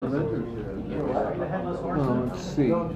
Let's see. And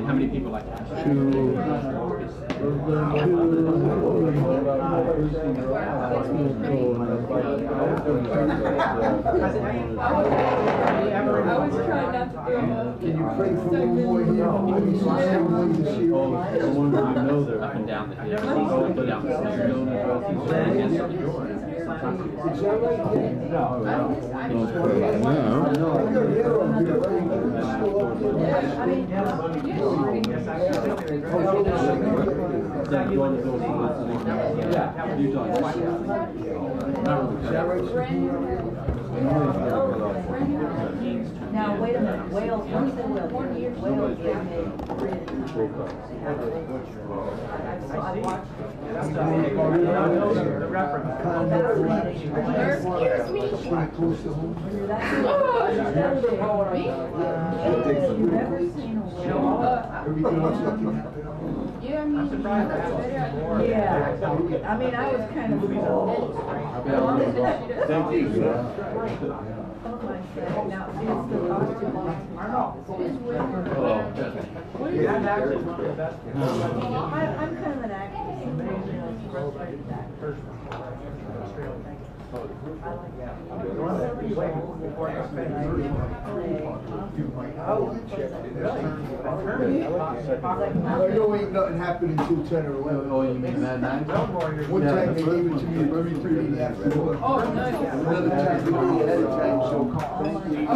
how many people like that? I was trying not to do it. Can you pray for one more here? Up and down the hill, down the stairs. Now, wait a minute, Wales, what's the Wales? Wales gave me I mean, I was kind of now, it's the I'm kind of an activist. I know ain't nothing happened until 10 or 11. Oh, you mean that night? One time they gave it to me at 3:30 after. Another time they gave it ahead of time, so thank you.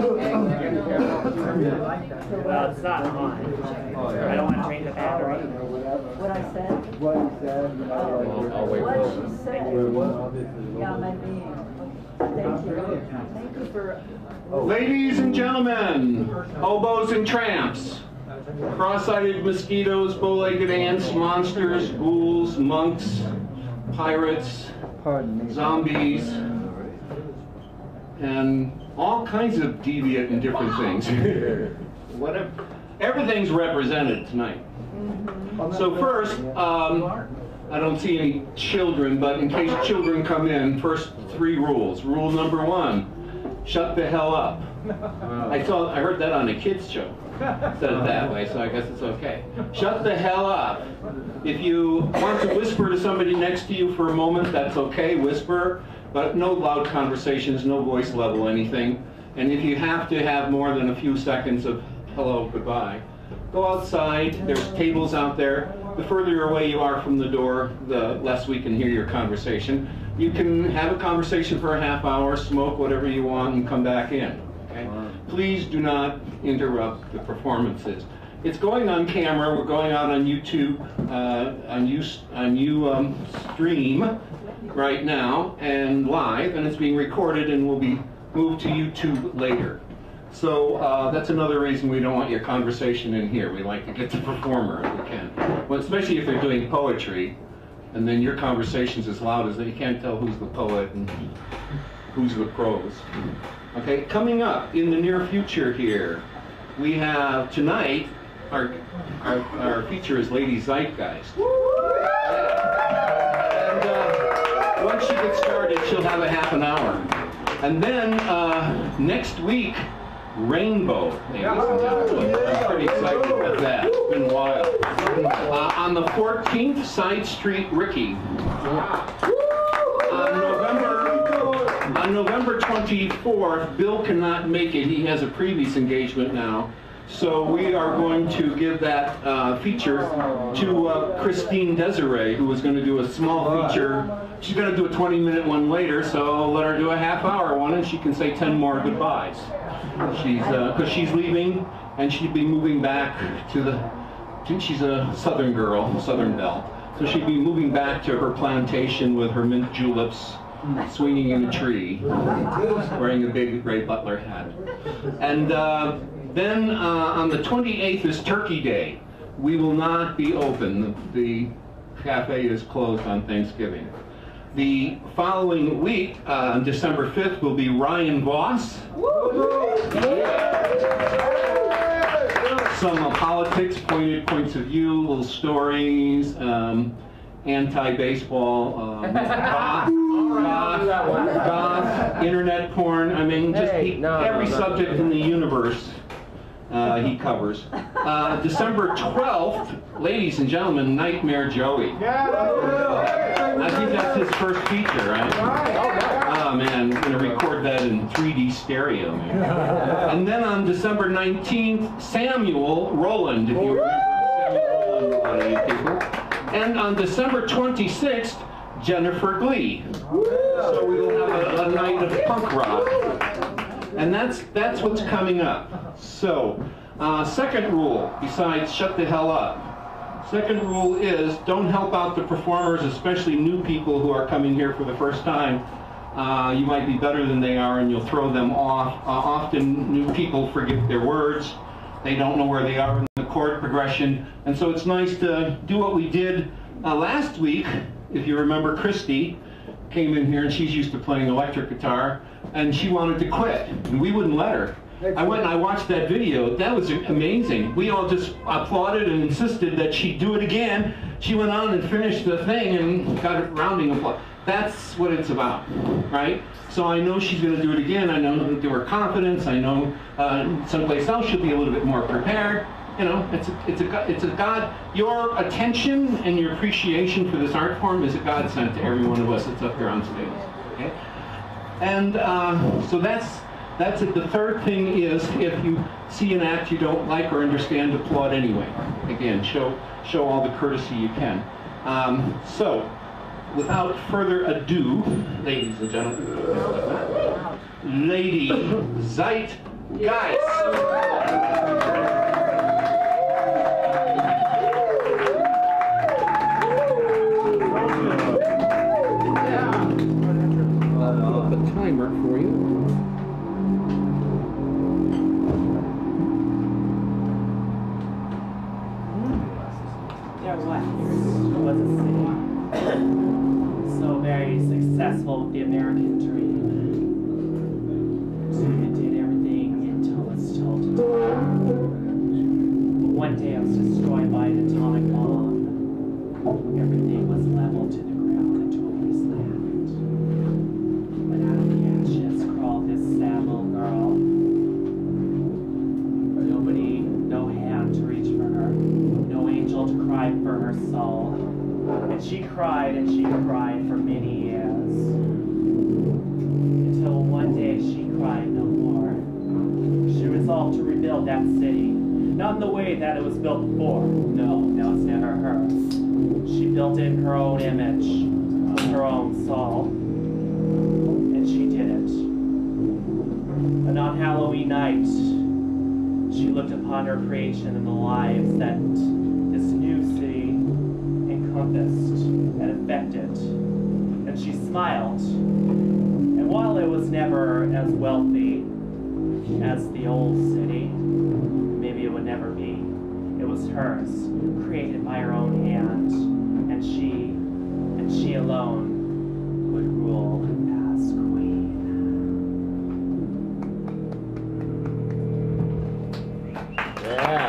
Well, it's not on. I don't want to change the battery. What I said? What he said, I'll wait What for she said? Yeah, my being. Thank you. Thank you for... Ladies and gentlemen, hobos and tramps, cross-eyed mosquitoes, bow-legged ants, monsters, ghouls, monks, pirates, zombies, and all kinds of deviant and different things. Whatever, everything's represented tonight. So first, I don't see any children, but in case children come in, first 3 rules. Rule number 1, shut the hell up. I heard that on a kids show. Said it that way, so I guess it's okay. Shut the hell up. If you want to whisper to somebody next to you for a moment, that's okay, whisper, but no loud conversations, no voice level, anything. And if you have to have more than a few seconds of hello, goodbye, go outside. There's tables out there. The further away you are from the door, the less we can hear your conversation. You can have a conversation for a half hour, smoke whatever you want, and come back in. Okay? Please do not interrupt the performances. It's going on camera. We're going out on YouTube, stream right now and live, and it's being recorded and will be moved to YouTube later. So that's another reason we don't want your conversation in here. We like to get the performer if we can. Well, especially if they're doing poetry, and then your conversation's as loud as you can't tell who's the poet and who's the prose. Okay, coming up in the near future here, we have tonight, our feature is Lady Zeitgeist. And once she gets started, she'll have a half an hour. And then next week, Rainbow, ladies and gentlemen. I'm pretty excited about that. It's been a while. On the 14th, Side Street Ricky. On November 24th, Bill cannot make it. He has a previous engagement now. So we are going to give that feature to Christine Desiree, who is going to do a small feature. She's going to do a 20-minute one later, so I'll let her do a half-hour one, and she can say 10 more goodbyes. Because she's leaving and she'd be moving back to she's a southern girl, Southern Belle, so she'd be moving back to her plantation with her mint juleps swinging in a tree, wearing a big Ray Butler hat. And then on the 28th is Turkey Day. We will not be open. The cafe is closed on Thanksgiving. The following week, on December 5th, will be Ryan Voss. Some politics, points of view, little stories, anti-baseball, goth, internet porn. I mean, just every subject in the universe he covers. December 12th, ladies and gentlemen, Nightmare Joey. I think that's his first feature, right? Oh man, I'm going to record that in 3D stereo, man. And then on December 19th, Samuel Rowland, if you remember Samuel Rowland, a lot of you people. And on December 26th, Jennifer Glee. So we will have a night of punk rock. And that's what's coming up. So, second rule, besides shut the hell up. Second rule is don't help out the performers, especially new people who are coming here for the first time. You might be better than they are and you'll throw them off. Often new people forget their words. They don't know where they are in the chord progression. And so it's nice to do what we did last week. If you remember, Christy came in here and she's used to playing electric guitar and she wanted to quit and we wouldn't let her. I went and I watched that video. That was amazing. We all just applauded and insisted that she do it again. She went on and finished the thing and got a rounding applause. That's what it's about, right? So I know she's going to do it again. I know she'll give her confidence. I know someplace else she'll be a little bit more prepared. You know, it's a God. Your attention and your appreciation for this art form is a godsend to every one of us that's up here on stage. Okay, and so that's it. The third thing is if you see an act you don't like or understand, applaud anyway. Again, show all the courtesy you can. So, without further ado, ladies and gentlemen, Lady Zeitge. The timer for you. There was a city so very successful with the American dream. It did everything until it was told to do. One day it was destroyed by an atomic bomb. Everything was leveled to the ground into a wasteland. But out of the ashes crawled this sad little girl. Nobody, no hand to reach for her, no angel to cry for her soul. And she cried for many years. Until one day she cried no more. She resolved to rebuild that city. Not in the way that it was built before. No, that was never hers. She built it in her own image, her own soul. And she did it. And on Halloween night, she looked upon her creation and the lives that this new city encompassed and affected. And she smiled. And while it was never as wealthy as the old city, maybe it would never be, it was hers, created by her own hand, and she alone would rule as queen. Yeah.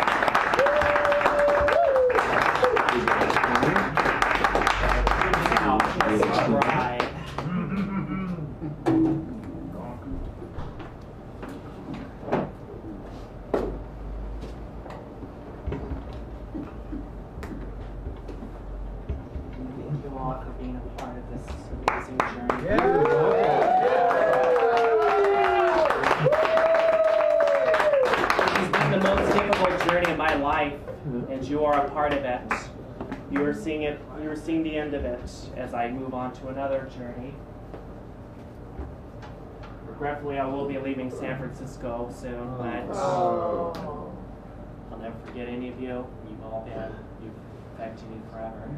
Now, she's a bride. Thank you all for being a part of this amazing journey. It's been the most difficult journey of my life, and you are a part of it. You are seeing it. You are seeing the end of it as I move on to another journey. Regretfully, I will be leaving San Francisco soon, but never forget any of you. You've all been, you've affected me forever.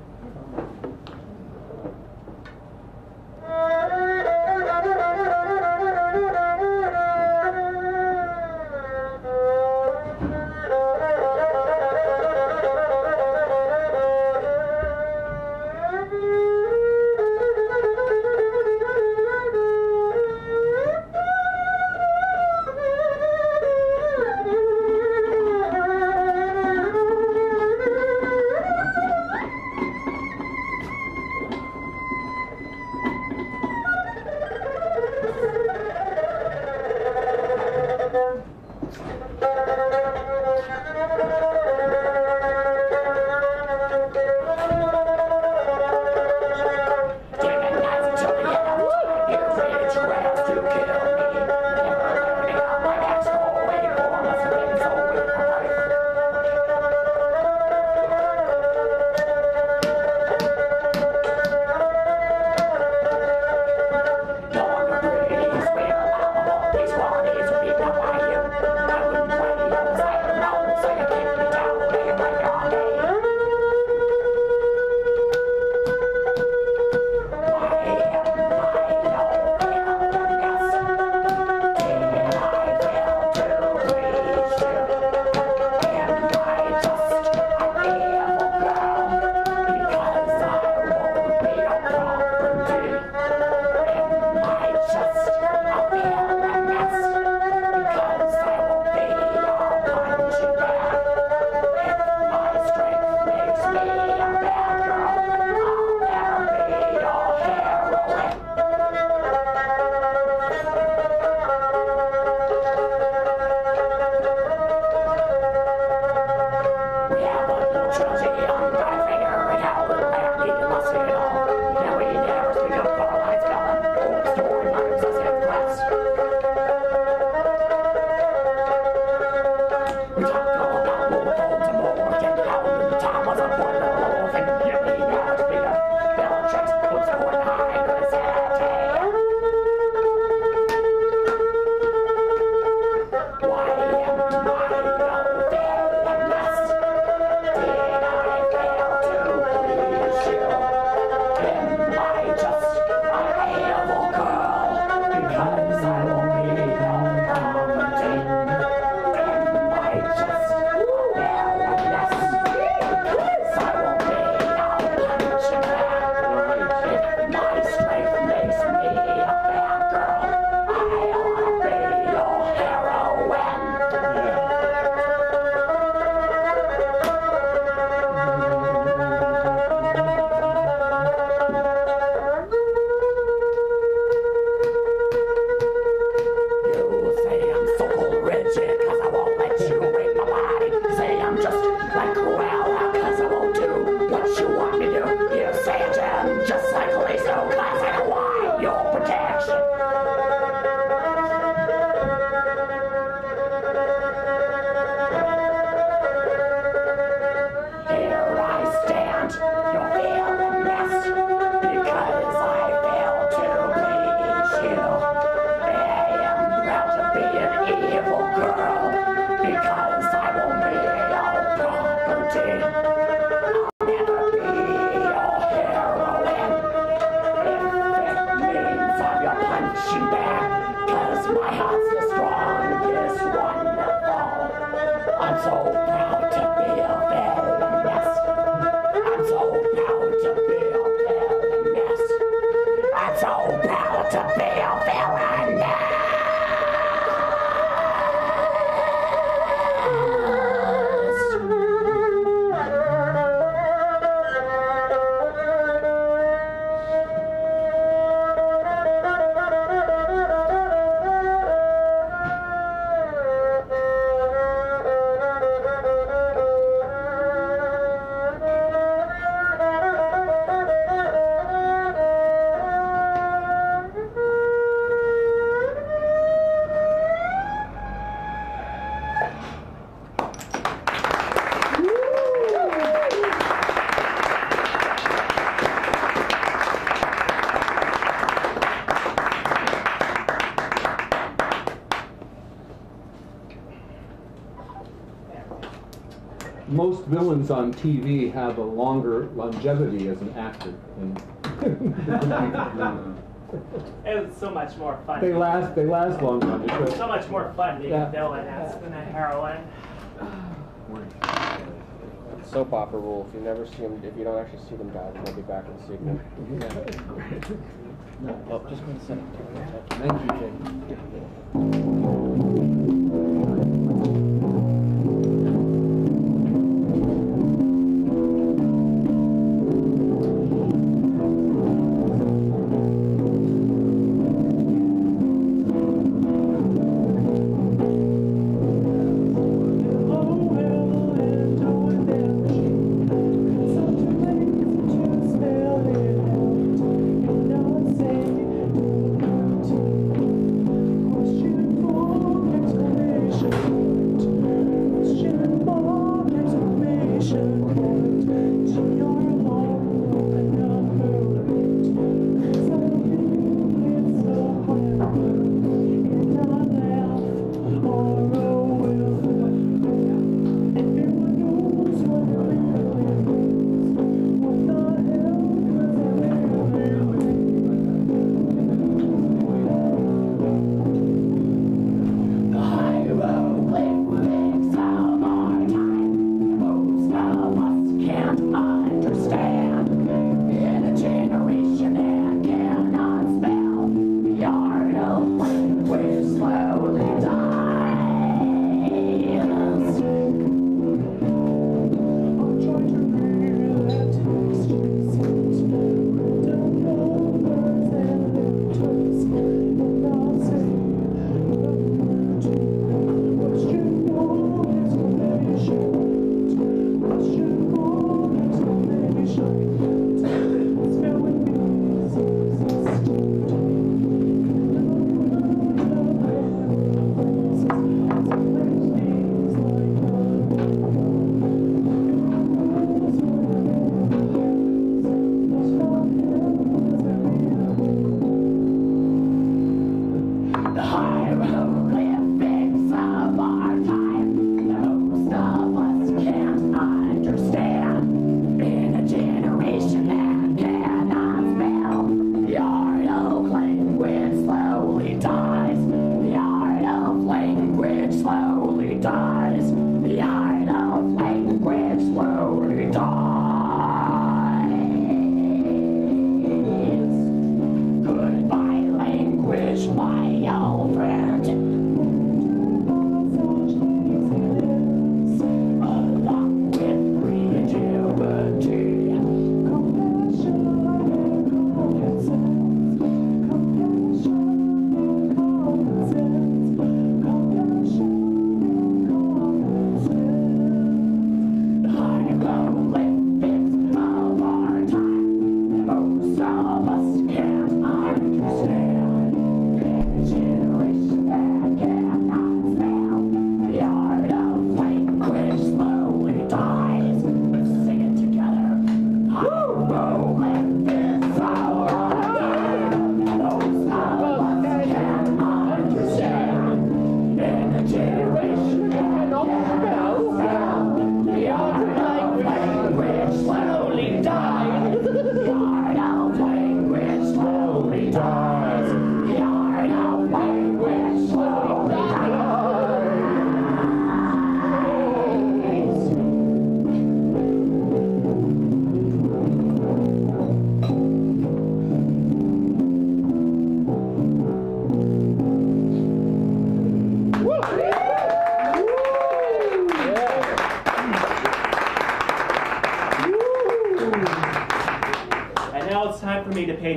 most villains on TV have a longer longevity as an actor. It was so much more fun. They last longer on the show. So much more fun being a villain than a heroine. Soap opera rule: if you never see them, if you don't actually see them die, they'll be back in the sequel. Oh, just going to send it to you. Thank you,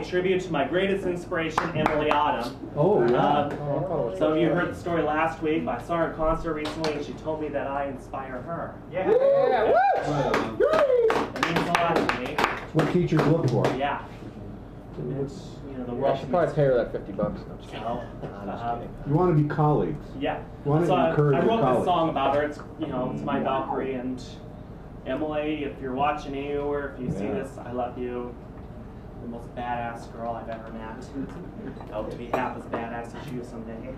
Tribute to my greatest inspiration, Emily Autumn. Oh, yeah. Some of you heard the story last week. I saw her at a concert recently, and she told me that I inspire her. Yeah. It means a lot to me. It's what teachers look for. Yeah. It's, you know, the I world should probably pay her that $50. I'm just kidding. So, I'm just kidding. You want to be colleagues. Yeah. You want to So encourage I your wrote colleagues. this song about her. It's, you know, it's my Valkyrie, and Emily, if you're watching you or if you see this, I love you. The most badass girl I've ever met. I hope to be half as badass as you someday.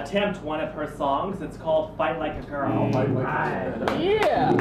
attempt one of her songs. It's called Fight Like a Girl. Fight like a girl. Yeah!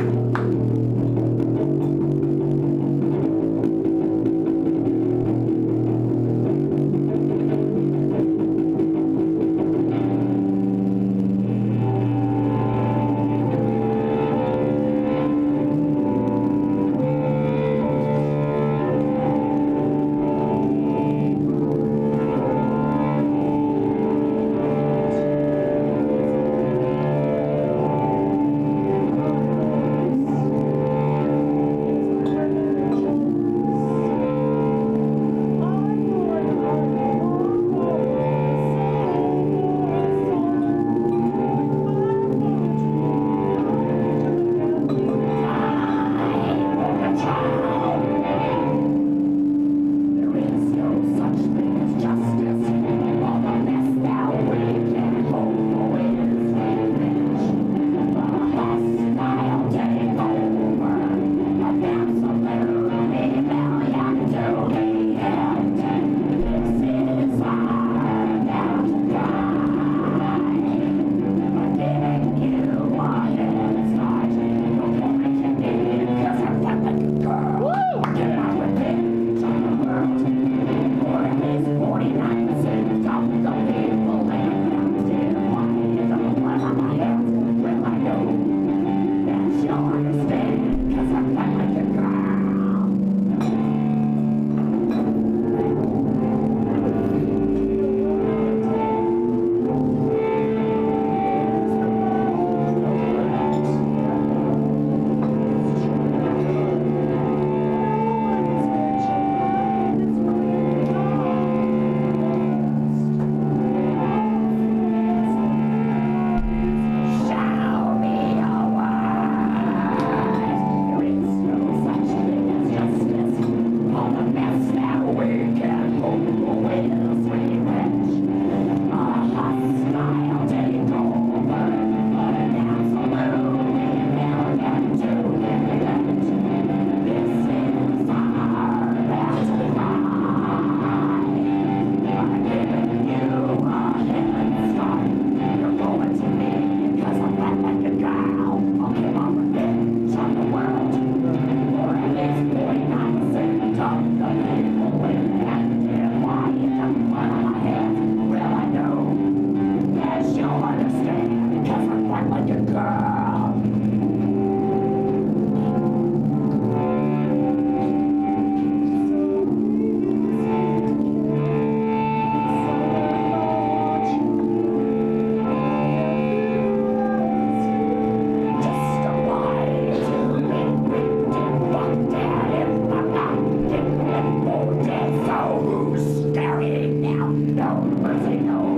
Scary now, no mercy, no